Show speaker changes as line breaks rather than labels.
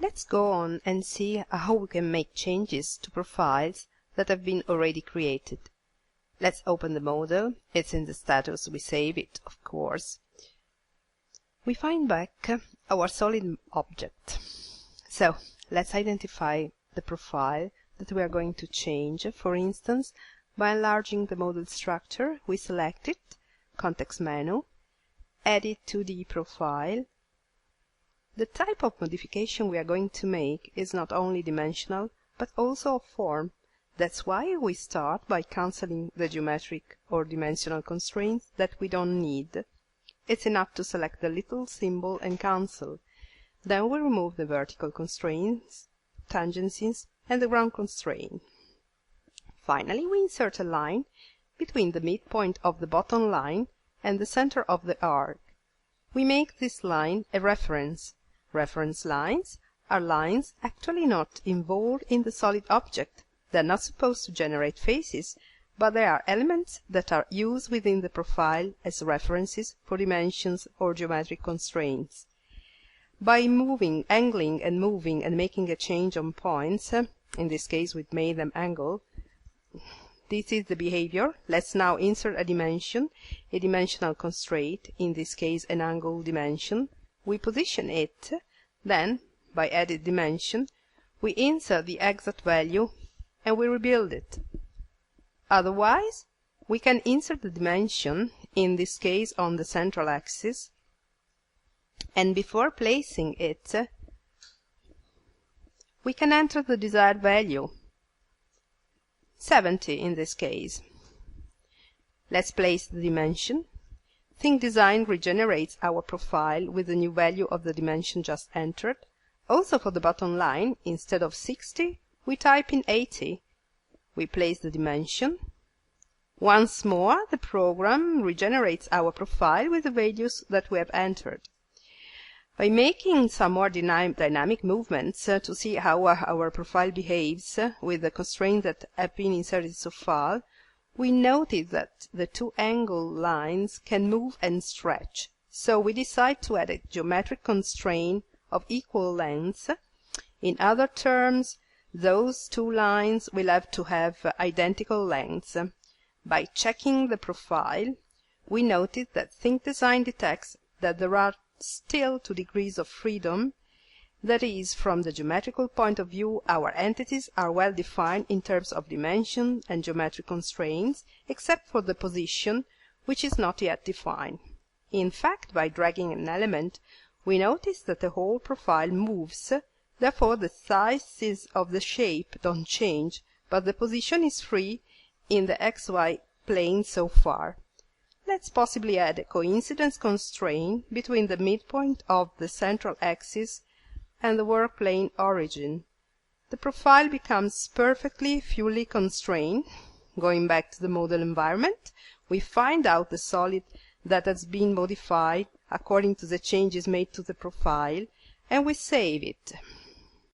Let's go on and see how we can make changes to profiles that have been already created. Let's open the model. It's in the status. We save it, of course. We find back our solid object. So let's identify the profile that we are going to change. For instance, by enlarging the model structure, we select it, context menu, add it to the profile. The type of modification we are going to make is not only dimensional, but also of form. That's why we start by cancelling the geometric or dimensional constraints that we don't need. It's enough to select the little symbol and cancel. Then we remove the vertical constraints, tangencies, and the ground constraint. Finally, we insert a line between the midpoint of the bottom line and the center of the arc. We make this line a reference. Reference lines are lines actually not involved in the solid object. They're not supposed to generate faces, but they are elements that are used within the profile as references for dimensions or geometric constraints. By moving, angling and moving and making a change on points, in this case we made them angle, this is the behavior. Let's now insert a dimension, a dimensional constraint, in this case an angle dimension. We position it, then, by added dimension, we insert the exact value and we rebuild it. Otherwise, we can insert the dimension, in this case on the central axis, and before placing it, we can enter the desired value, 70 in this case. Let's place the dimension. ThinkDesign regenerates our profile with the new value of the dimension just entered. Also for the bottom line, instead of 60, we type in 80. We place the dimension. Once more, the program regenerates our profile with the values that we have entered. By making some more dynamic movements to see how our profile behaves with the constraints that have been inserted so far, we noted that the two angle lines can move and stretch. So we decide to add a geometric constraint of equal length. In other terms, those two lines will have to have identical lengths. By checking the profile, we noted that ThinkDesign detects that there are still 2 degrees of freedom. That is, from the geometrical point of view, our entities are well defined in terms of dimension and geometric constraints, except for the position, which is not yet defined. In fact, by dragging an element, we notice that the whole profile moves. Therefore, the sizes of the shape don't change, but the position is free in the XY plane so far. Let's possibly add a coincidence constraint between the midpoint of the central axis and the work plane origin. The profile becomes perfectly fully constrained. Going back to the model environment, we find out the solid that has been modified according to the changes made to the profile, and we save it.